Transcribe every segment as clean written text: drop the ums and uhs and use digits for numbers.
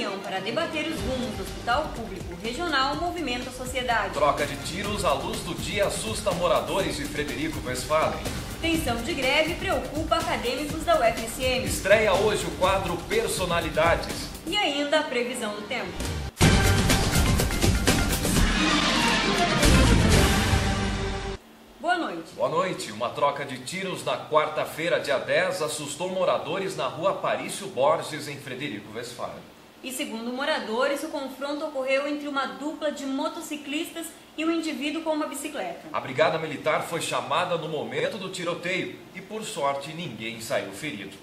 reunião para debater os rumos do Hospital Público Regional movimenta a sociedade. Troca de tiros à luz do dia assusta moradores de Frederico Westphalen. Tensão de greve preocupa acadêmicos da UFSM. Estreia hoje o quadro Personalidades. E ainda a previsão do tempo. Boa noite. Boa noite. Uma troca de tiros na quarta-feira, dia 10, assustou moradores na rua Aparício Borges, em Frederico Westphalen. E segundo moradores, o confronto ocorreu entre uma dupla de motociclistas e um indivíduo com uma bicicleta. A brigada militar foi chamada no momento do tiroteio e, por sorte, ninguém saiu ferido.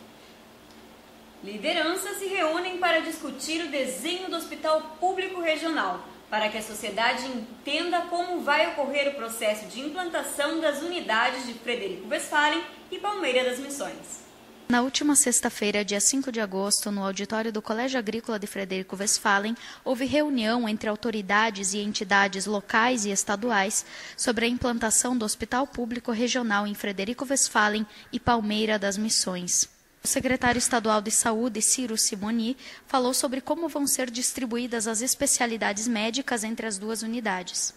Lideranças se reúnem para discutir o desenho do Hospital Público Regional, para que a sociedade entenda como vai ocorrer o processo de implantação das unidades de Frederico Westphalen e Palmeira das Missões. Na última sexta-feira, dia 5 de agosto, no auditório do Colégio Agrícola de Frederico Westphalen, houve reunião entre autoridades e entidades locais e estaduais sobre a implantação do Hospital Público Regional em Frederico Westphalen e Palmeira das Missões. O secretário estadual de Saúde, Ciro Simoni, falou sobre como vão ser distribuídas as especialidades médicas entre as duas unidades.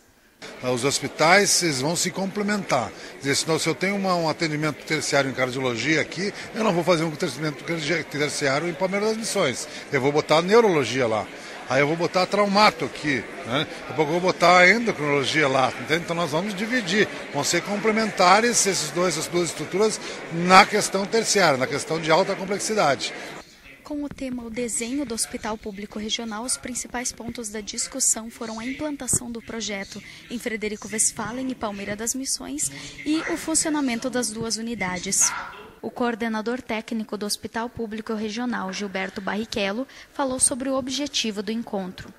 Os hospitais vão se complementar. Senão, se eu tenho um atendimento terciário em cardiologia aqui, eu não vou fazer um atendimento terciário em Palmeira das Missões. Eu vou botar neurologia lá. Aí eu vou botar traumato aqui, né? Daqui a pouco eu vou botar endocrinologia lá, entende? Então nós vamos dividir, vão ser complementares essas duas estruturas na questão terciária, na questão de alta complexidade. Com o tema O Desenho do Hospital Público Regional, os principais pontos da discussão foram a implantação do projeto em Frederico Westphalen e Palmeira das Missões e o funcionamento das duas unidades. O coordenador técnico do Hospital Público Regional, Gilberto Barrichello, falou sobre o objetivo do encontro.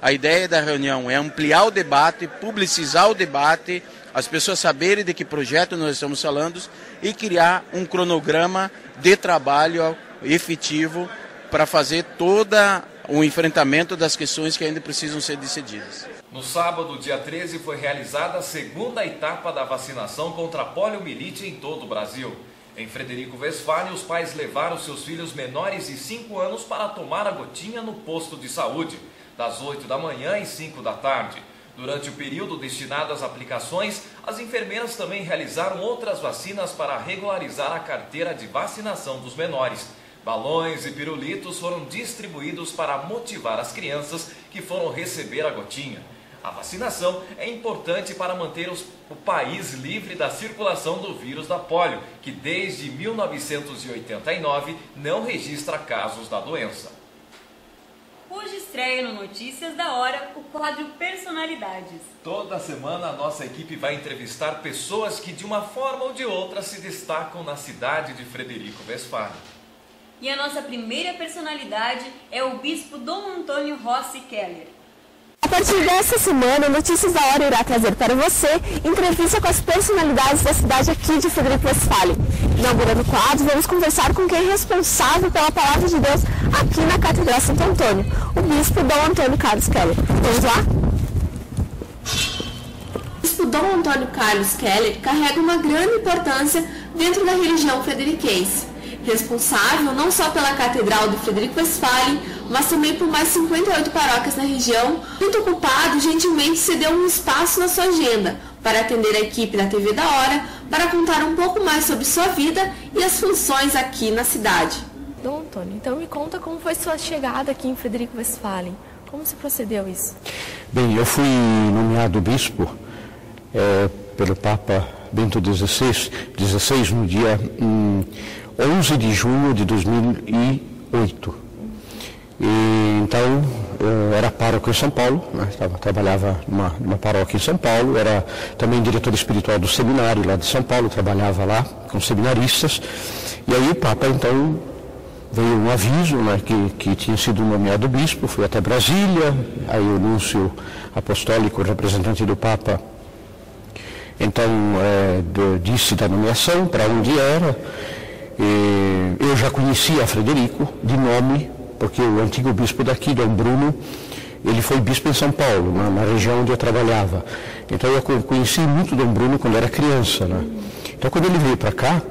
A ideia da reunião é ampliar o debate, publicizar o debate, as pessoas saberem de que projeto nós estamos falando e criar um cronograma de trabalho efetivo para fazer todo o enfrentamento das questões que ainda precisam ser decididas. No sábado, dia 13, foi realizada a segunda etapa da vacinação contra a poliomielite em todo o Brasil. Em Frederico Westphalen, os pais levaram seus filhos menores de 5 anos para tomar a gotinha no posto de saúde, das 8 da manhã e 5 da tarde. Durante o período destinado às aplicações, as enfermeiras também realizaram outras vacinas para regularizar a carteira de vacinação dos menores. Balões e pirulitos foram distribuídos para motivar as crianças que foram receber a gotinha. A vacinação é importante para manter o país livre da circulação do vírus da polio, que desde 1989 não registra casos da doença. Hoje estreia no Notícias da Hora o quadro Personalidades. Toda semana a nossa equipe vai entrevistar pessoas que de uma forma ou de outra se destacam na cidade de Frederico Westphalen. E a nossa primeira personalidade é o bispo Dom Antônio Rossi Keller. A partir dessa semana, o Notícias da Hora irá trazer para você entrevista com as personalidades da cidade aqui de Frederico Westphalen. Inaugurando o quadro, vamos conversar com quem é responsável pela Palavra de Deus aqui na Catedral Santo Antônio, o bispo Dom Antônio Carlos Keller. Vamos lá? O bispo Dom Antônio Carlos Keller carrega uma grande importância dentro da religião frederiquense. Responsável não só pela Catedral de Frederico Westphalen, mas também por mais 58 paróquias na região, muito ocupado, gentilmente cedeu um espaço na sua agenda para atender a equipe da TV da Hora, para contar um pouco mais sobre sua vida e as funções aqui na cidade. Dom Antônio, então me conta como foi sua chegada aqui em Frederico Westphalen. Como se procedeu isso? Bem, eu fui nomeado bispo pelo Papa Bento XVI no dia 11 de junho de 2008. E, então, eu era pároco em São Paulo, né? Trabalhava numa paróquia em São Paulo, era também diretor espiritual do seminário lá de São Paulo, trabalhava lá com seminaristas. E aí o Papa, então, veio um aviso, né, que tinha sido nomeado bispo, fui até Brasília, aí o núncio apostólico, representante do Papa, então disse da nomeação, para onde era. Eu já conhecia Frederico de nome, porque o antigo bispo daqui, Dom Bruno, ele foi bispo em São Paulo, na região onde eu trabalhava. Então eu conheci muito Dom Bruno quando era criança, né? Então quando ele veio para cá,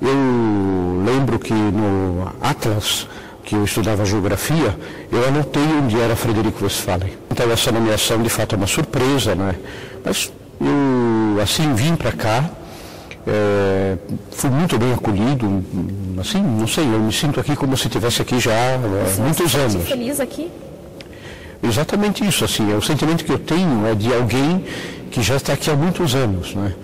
eu lembro que no Atlas que eu estudava geografia, eu anotei onde era Frederico Westphalen. Então essa nomeação de fato é uma surpresa, né? Mas eu assim vim para cá, fui muito bem acolhido, assim, não sei, eu me sinto aqui como se estivesse aqui já há muitos anos. Você feliz aqui? Exatamente isso, assim, o sentimento que eu tenho é de alguém que já está aqui há muitos anos, né?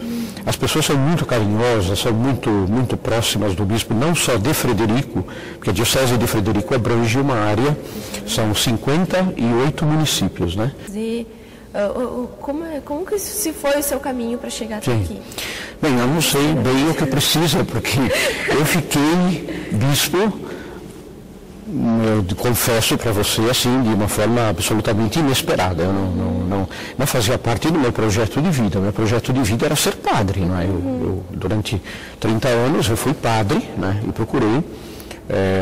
As pessoas são muito carinhosas, são muito próximas do bispo, não só de Frederico, porque a diocese de Frederico abrange uma área, são 58 municípios, né? E como que se foi o seu caminho para chegar até aqui? Bem, eu não sei bem o que precisa, porque eu fiquei bispo, eu confesso para você, assim, de uma forma absolutamente inesperada. Eu não fazia parte do meu projeto de vida. Meu projeto de vida era ser padre, não é? Eu durante 30 anos eu fui padre, né? E procurei,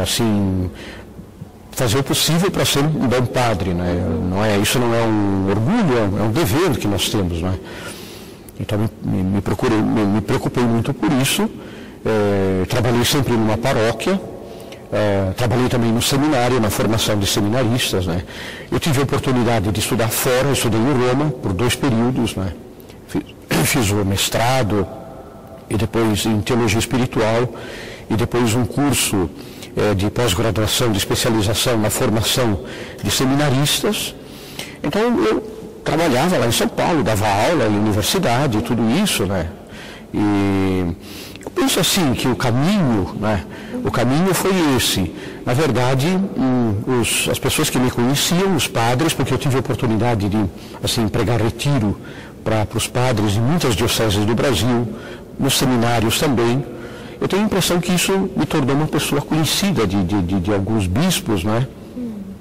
assim, fazer o possível para ser um bom padre, né? Isso não é um orgulho, é um dever que nós temos, né? Então me preocupei muito por isso. Trabalhei sempre numa paróquia. Trabalhei também no seminário, na formação de seminaristas, né? Eu tive a oportunidade de estudar fora, eu estudei em Roma por 2 períodos, né? Fiz o mestrado e depois em teologia espiritual e depois um curso de pós-graduação, de especialização na formação de seminaristas. Então eu trabalhava lá em São Paulo, dava aula em universidade, tudo isso, né? E eu penso assim que o caminho, né? O caminho foi esse. Na verdade, as pessoas que me conheciam, os padres, porque eu tive a oportunidade de assim, pregar retiro para os padres em muitas dioceses do Brasil, nos seminários também. Eu tenho a impressão que isso me tornou uma pessoa conhecida de alguns bispos, né?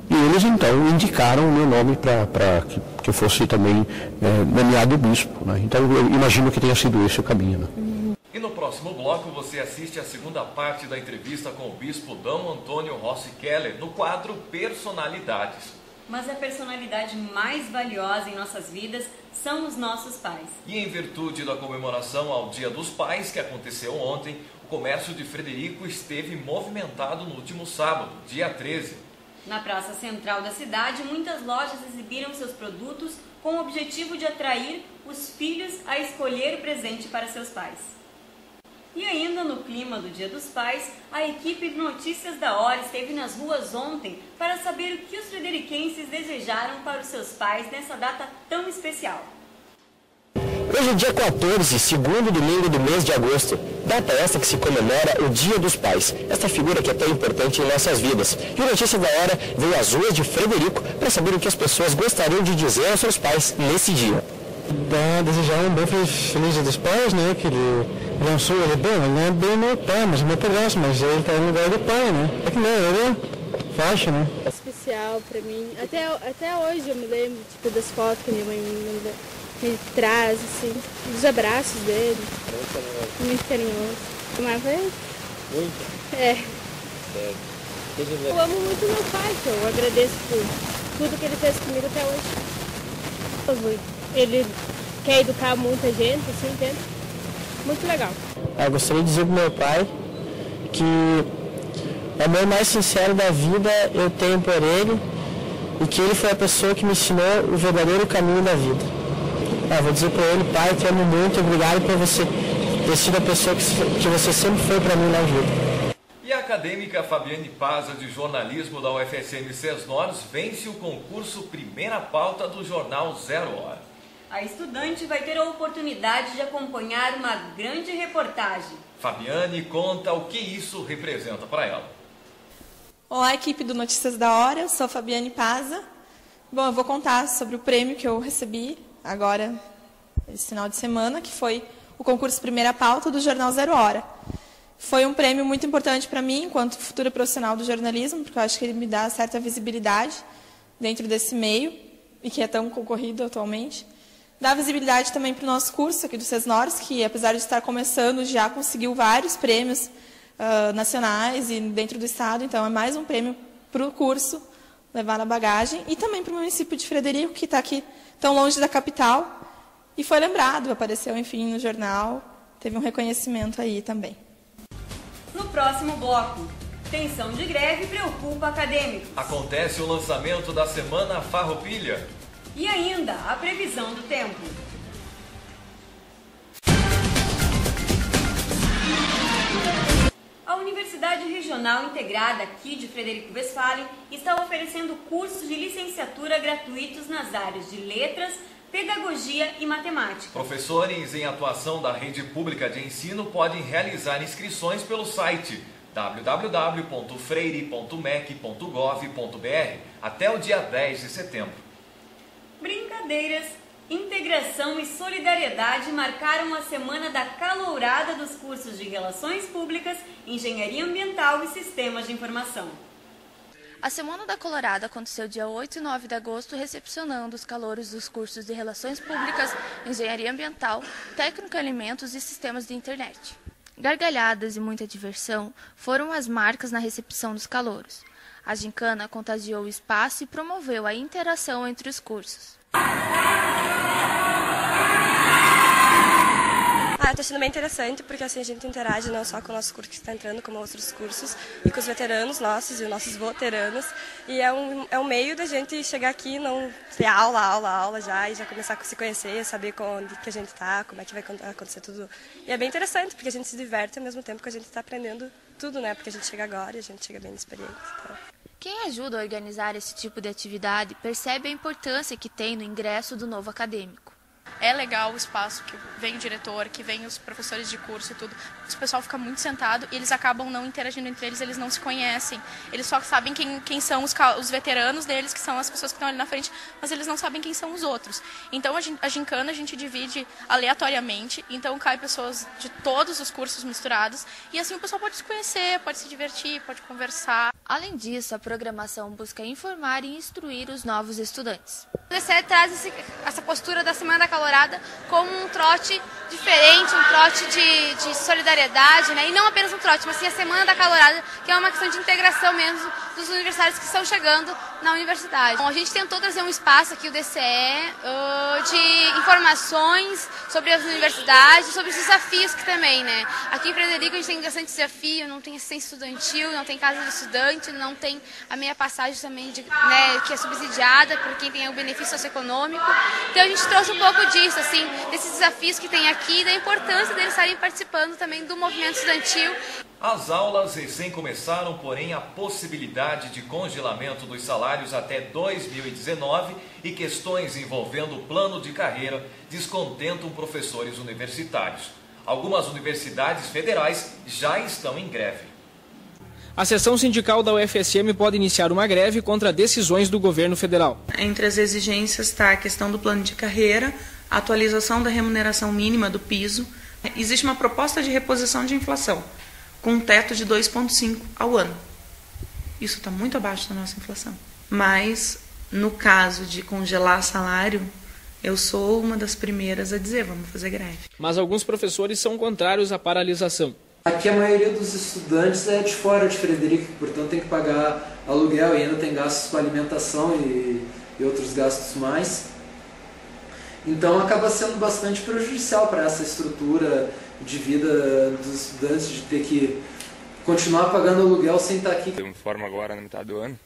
E eles então indicaram o meu nome para que eu fosse também nomeado bispo, né? Então eu imagino que tenha sido esse o caminho, né? E no próximo bloco você assiste a segunda parte da entrevista com o bispo D. Antônio Rossi Keller no quadro Personalidades. Mas a personalidade mais valiosa em nossas vidas são os nossos pais. E em virtude da comemoração ao Dia dos Pais, que aconteceu ontem, o comércio de Frederico esteve movimentado no último sábado, dia 13. Na praça central da cidade, muitas lojas exibiram seus produtos com o objetivo de atrair os filhos a escolher o presente para seus pais. E ainda no clima do Dia dos Pais, a equipe de Notícias da Hora esteve nas ruas ontem para saber o que os frederiquenses desejaram para os seus pais nessa data tão especial. Hoje é dia 14, segundo domingo do mês de agosto, data esta que se comemora o Dia dos Pais, esta figura que é tão importante em nossas vidas. E o Notícias da Hora veio às ruas de Frederico para saber o que as pessoas gostariam de dizer aos seus pais nesse dia. Desejar um bem feliz Dia dos Pais, né, que ele não é bem meu pai, mas meu padrasto, mas ele está no lugar do pai, né? É que não, ele é faixa, né? É especial para mim, até hoje eu me lembro, tipo, das fotos que minha mãe me traz, assim, dos abraços dele, muito carinhoso. Amava ele? Muito? É. Eu amo muito meu pai, que eu agradeço por tudo que ele fez comigo até hoje. Ele quer educar muita gente, assim, entende? Muito legal. Eu gostaria de dizer pro meu pai que o amor mais sincero da vida eu tenho por ele e que ele foi a pessoa que me ensinou o verdadeiro caminho da vida. Vou dizer para ele, pai, te amo muito, obrigado por você ter sido a pessoa que você sempre foi para mim na vida. E a acadêmica Fabiane Paza, de jornalismo da UFSM Cesnores, vence o concurso Primeira Pauta do jornal 0 Hora. A estudante vai ter a oportunidade de acompanhar uma grande reportagem. Fabiane conta o que isso representa para ela. Olá, equipe do Notícias da Hora, eu sou a Fabiane Paza. Bom, eu vou contar sobre o prêmio que eu recebi agora, esse final de semana, que foi o concurso Primeira Pauta do jornal 0 Hora. Foi um prêmio muito importante para mim, enquanto futura profissional do jornalismo, porque eu acho que ele me dá certa visibilidade dentro desse meio, e que é tão concorrido atualmente. Dá visibilidade também para o nosso curso aqui do Cesnores, que apesar de estar começando, já conseguiu vários prêmios nacionais e dentro do estado. Então, é mais um prêmio para o curso levar na bagagem. E também para o município de Frederico, que está aqui tão longe da capital. E foi lembrado, apareceu, enfim, no jornal. Teve um reconhecimento aí também. No próximo bloco, Tensão de greve preocupa acadêmicos. Acontece o lançamento da Semana Farroupilha. E ainda a previsão do tempo. A Universidade Regional Integrada aqui de Frederico Westphalen está oferecendo cursos de licenciatura gratuitos nas áreas de letras, pedagogia e matemática. Professores em atuação da rede pública de ensino podem realizar inscrições pelo site www.freire.mec.gov.br até o dia 10 de setembro. Brincadeiras, integração e solidariedade marcaram a Semana da Calourada dos cursos de Relações Públicas, Engenharia Ambiental e Sistemas de Informação. A Semana da Calourada aconteceu dia 8 e 9 de agosto, recepcionando os calouros dos cursos de Relações Públicas, Engenharia Ambiental, Técnica em Alimentos e Sistemas de Internet. Gargalhadas e muita diversão foram as marcas na recepção dos calouros. A gincana contagiou o espaço e promoveu a interação entre os cursos. Está sendo bem interessante, porque assim a gente interage não só com o nosso curso que está entrando, como outros cursos, e com os veteranos nossos e os nossos veteranos. E é um meio da gente chegar aqui e não ter aula já, e já começar a se conhecer, saber onde que a gente está, como é que vai acontecer tudo. E é bem interessante, porque a gente se diverte ao mesmo tempo que a gente está aprendendo tudo, né? Porque a gente chega agora e a gente chega bem experiente. Então. Quem ajuda a organizar esse tipo de atividade percebe a importância que tem no ingresso do novo acadêmico. É legal o espaço que vem o diretor, que vem os professores de curso e tudo. O pessoal fica muito sentado e eles acabam não interagindo entre eles não se conhecem. Eles só sabem quem são os veteranos deles, que são as pessoas que estão ali na frente, mas eles não sabem quem são os outros. Então a gincana a gente divide aleatoriamente, então cai pessoas de todos os cursos misturados e assim o pessoal pode se conhecer, pode se divertir, pode conversar. Além disso, a programação busca informar e instruir os novos estudantes. O DCE traz essa postura da Semana da Calourada como um trote diferente, um trote de solidariedade, né? E não apenas um trote, mas sim a Semana da Calourada, que é uma questão de integração mesmo dos universitários que estão chegando na universidade. Bom, a gente tentou trazer um espaço aqui, o DCE, de informações sobre as universidades, sobre os desafios que também, né? Aqui em Frederico a gente tem bastante desafio, não tem assistência estudantil, não tem casa de estudante, não tem a meia passagem também, que é subsidiada por quem tem o benefício socioeconômico. Então a gente trouxe um pouco disso, assim, desses desafios que tem aqui, da importância deles estarem participando também do movimento estudantil. As aulas recém começaram, porém a possibilidade de congelamento dos salários até 2019 e questões envolvendo o plano de carreira descontentam professores universitários. Algumas universidades federais já estão em greve. A seção sindical da UFSM pode iniciar uma greve contra decisões do governo federal. Entre as exigências está a questão do plano de carreira, a atualização da remuneração mínima do piso. Existe uma proposta de reposição de inflação, com um teto de 2,5 ao ano. Isso está muito abaixo da nossa inflação. Mas, no caso de congelar salário, eu sou uma das primeiras a dizer, vamos fazer greve. Mas alguns professores são contrários à paralisação. Aqui a maioria dos estudantes é de fora de Frederico, portanto tem que pagar aluguel e ainda tem gastos com alimentação e outros gastos mais. Então acaba sendo bastante prejudicial para essa estrutura de vida dos estudantes, de ter que continuar pagando aluguel sem estar aqui. Eu me formo agora na metade do ano,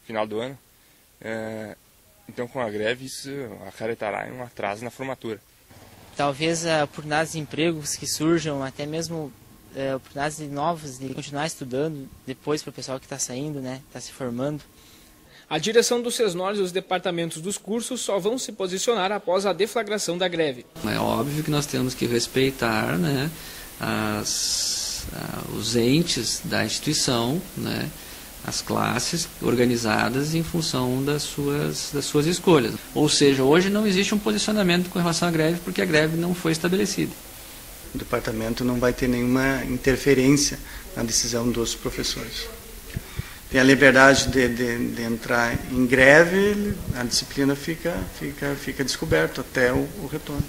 final do ano, então com a greve isso acarretará um atraso na formatura. Talvez oportunidades de empregos que surjam, até mesmo oportunidades novas de continuar estudando depois para o pessoal que está saindo, né, está se formando. A direção do SESNOR e os departamentos dos cursos só vão se posicionar após a deflagração da greve. É óbvio que nós temos que respeitar, né, os entes da instituição, né, as classes organizadas em função das suas escolhas. Ou seja, hoje não existe um posicionamento com relação à greve, porque a greve não foi estabelecida. O departamento não vai ter nenhuma interferência na decisão dos professores. Tem a liberdade de entrar em greve, a disciplina fica descoberta até o retorno.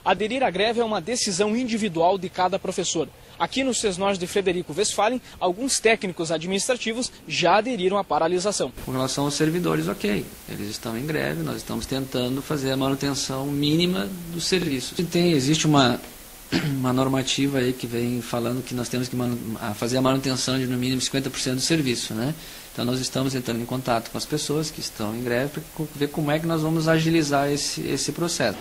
Aderir à greve é uma decisão individual de cada professor. Aqui no SESNOR de Frederico Westphalen, alguns técnicos administrativos já aderiram à paralisação. Com relação aos servidores, ok, eles estão em greve, nós estamos tentando fazer a manutenção mínima dos serviços. Existe uma uma normativa aí que vem falando que nós temos que fazer a manutenção de no mínimo 50% do serviço, né? Então nós estamos entrando em contato com as pessoas que estão em greve para ver como é que nós vamos agilizar esse processo.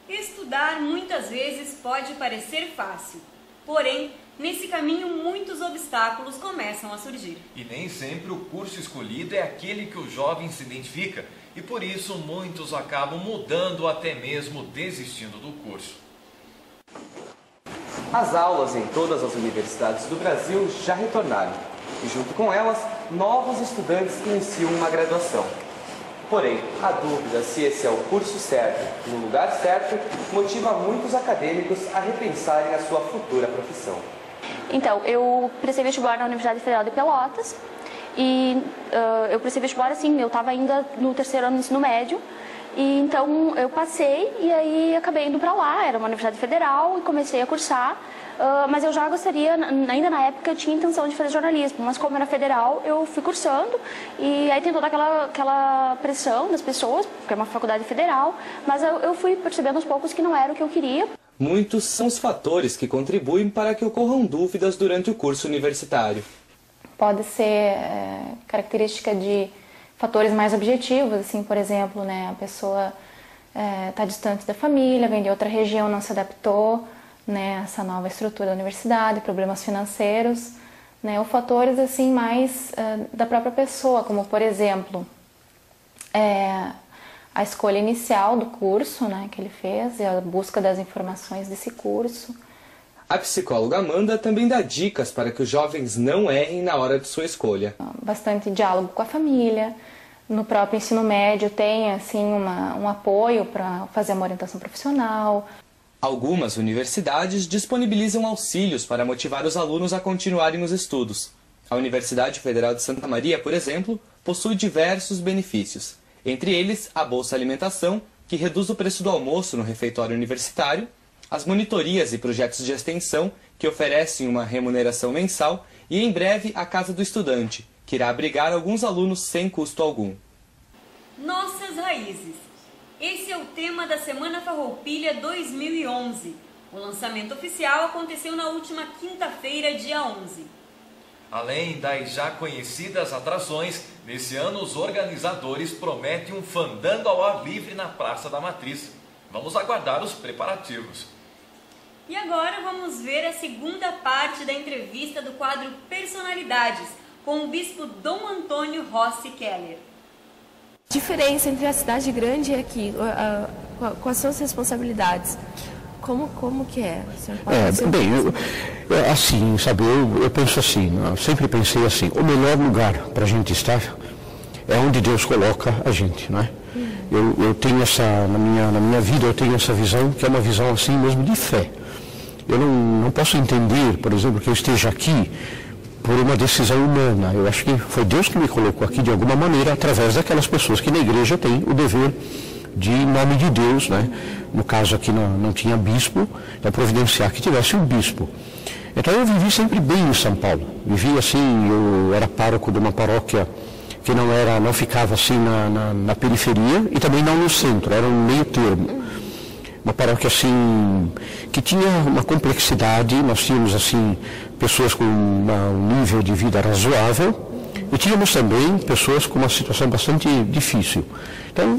Estudar muitas vezes pode parecer fácil, porém, nesse caminho muitos obstáculos começam a surgir. E nem sempre o curso escolhido é aquele que o jovem se identifica, e por isso muitos acabam mudando ou até mesmo desistindo do curso. As aulas em todas as universidades do Brasil já retornaram, e junto com elas, novos estudantes iniciam uma graduação. Porém, a dúvida se esse é o curso certo, no lugar certo, motiva muitos acadêmicos a repensarem a sua futura profissão. Então, eu prestei vestibular na Universidade Federal de Pelotas e eu prestei vestibular assim, eu estava ainda no 3º ano do ensino médio, e então eu passei e aí acabei indo para lá, era uma universidade federal e comecei a cursar, mas eu já gostaria, ainda na época eu tinha intenção de fazer jornalismo, mas como era federal eu fui cursando e aí tem toda aquela pressão das pessoas, porque é uma faculdade federal, mas eu fui percebendo aos poucos que não era o que eu queria. Muitos são os fatores que contribuem para que ocorram dúvidas durante o curso universitário. Pode ser característica de fatores mais objetivos, assim, por exemplo, né, a pessoa está distante da família, vem de outra região, não se adaptou, né, a essa nova estrutura da universidade, problemas financeiros, né, ou fatores assim mais da própria pessoa, como por exemplo a escolha inicial do curso, né, que ele fez e a busca das informações desse curso. A psicóloga Amanda também dá dicas para que os jovens não errem na hora de sua escolha. Bastante diálogo com a família, no próprio ensino médio tem assim, um apoio para fazer uma orientação profissional. Algumas universidades disponibilizam auxílios para motivar os alunos a continuarem os estudos. A Universidade Federal de Santa Maria, por exemplo, possui diversos benefícios. Entre eles, a Bolsa Alimentação, que reduz o preço do almoço no refeitório universitário, as monitorias e projetos de extensão, que oferecem uma remuneração mensal, e em breve a Casa do Estudante, que irá abrigar alguns alunos sem custo algum. Nossas raízes. Esse é o tema da Semana Farroupilha 2011. O lançamento oficial aconteceu na última quinta-feira, dia 11. Além das já conhecidas atrações, nesse ano os organizadores prometem um fandango ao ar livre na Praça da Matriz. Vamos aguardar os preparativos. E agora vamos ver a segunda parte da entrevista do quadro Personalidades, com o bispo Dom Antônio Rossi Keller. A diferença entre a cidade grande e aqui, com as suas responsabilidades, como que é? Bem, assim, sabe, eu penso assim, eu sempre pensei assim, o melhor lugar para a gente estar é onde Deus coloca a gente, não é? Eu tenho na minha vida eu tenho essa visão, que é uma visão assim mesmo de fé. Eu não posso entender, por exemplo, que eu esteja aqui por uma decisão humana. Eu acho que foi Deus que me colocou aqui de alguma maneira, através daquelas pessoas que na igreja têm o dever de, em nome de Deus, né? No caso aqui não tinha bispo, então providenciar que tivesse um bispo. Então eu vivi sempre bem em São Paulo. Vivi assim, eu era pároco de uma paróquia que não ficava assim na periferia e também não no centro, era um meio termo. Uma paróquia assim, que tinha uma complexidade, nós tínhamos assim, pessoas com um nível de vida razoável e tínhamos também pessoas com uma situação bastante difícil. Então,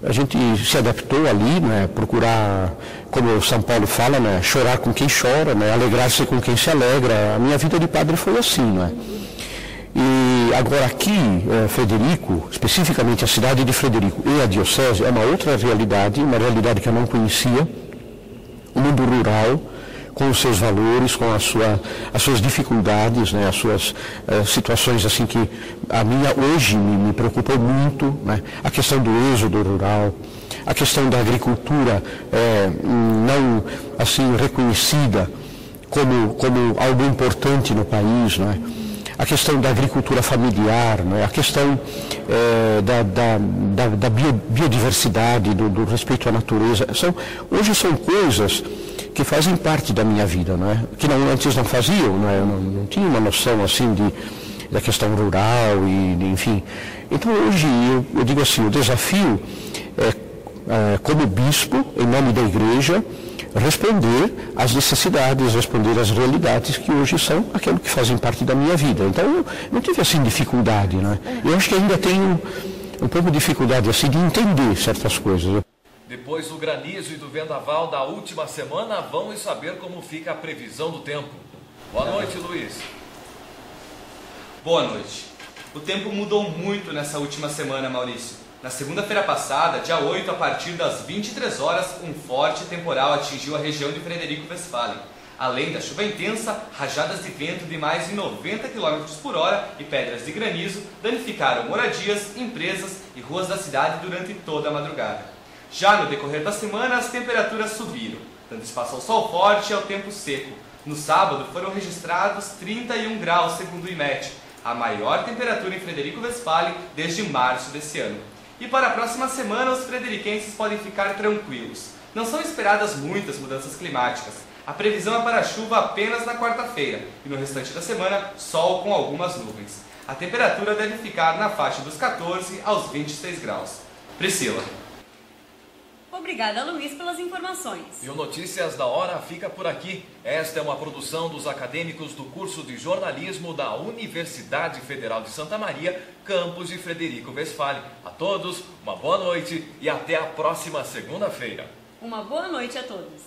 a gente se adaptou ali, né, procurar, como o São Paulo fala, né, chorar com quem chora, né, alegrar-se com quem se alegra. A minha vida de padre foi assim, né? E agora aqui, Frederico, especificamente a cidade de Frederico e a diocese, é uma outra realidade, uma realidade que eu não conhecia, o mundo rural, com os seus valores, com as suas dificuldades, né, as suas situações assim que a minha hoje me preocupou muito, né, a questão do êxodo rural, a questão da agricultura não assim reconhecida como algo importante no país, né? A questão da agricultura familiar, né? A questão da biodiversidade, do respeito à natureza. Hoje são coisas que fazem parte da minha vida, né? Que antes não faziam, né? Eu não tinha uma noção assim da questão rural, enfim. Então hoje eu digo assim, o desafio é, como bispo, em nome da igreja, responder às necessidades, responder às realidades que hoje são aquilo que fazem parte da minha vida. Então eu não tive assim dificuldade, né? Eu acho que ainda tenho um pouco de dificuldade assim de entender certas coisas. Depois do granizo e do vendaval da última semana, vamos saber como fica a previsão do tempo. Boa noite, Luiz. Boa noite. O tempo mudou muito nessa última semana, Maurício. Na segunda-feira passada, dia 8, a partir das 23 horas, um forte temporal atingiu a região de Frederico Westphalen. Além da chuva intensa, rajadas de vento de mais de 90 km por hora e pedras de granizo danificaram moradias, empresas e ruas da cidade durante toda a madrugada. Já no decorrer da semana, as temperaturas subiram, dando espaço ao sol forte e ao tempo seco. No sábado, foram registrados 31 graus, segundo o IMET, a maior temperatura em Frederico Westphalen desde março desse ano. E para a próxima semana, os frederiquenses podem ficar tranquilos. Não são esperadas muitas mudanças climáticas. A previsão é para chuva apenas na quarta-feira e no restante da semana, sol com algumas nuvens. A temperatura deve ficar na faixa dos 14 aos 26 graus. Priscila. Obrigada, Luiz, pelas informações. E o Notícias da Hora fica por aqui. Esta é uma produção dos acadêmicos do curso de jornalismo da Universidade Federal de Santa Maria, campus de Frederico Westphalen. A todos, uma boa noite e até a próxima segunda-feira. Uma boa noite a todos.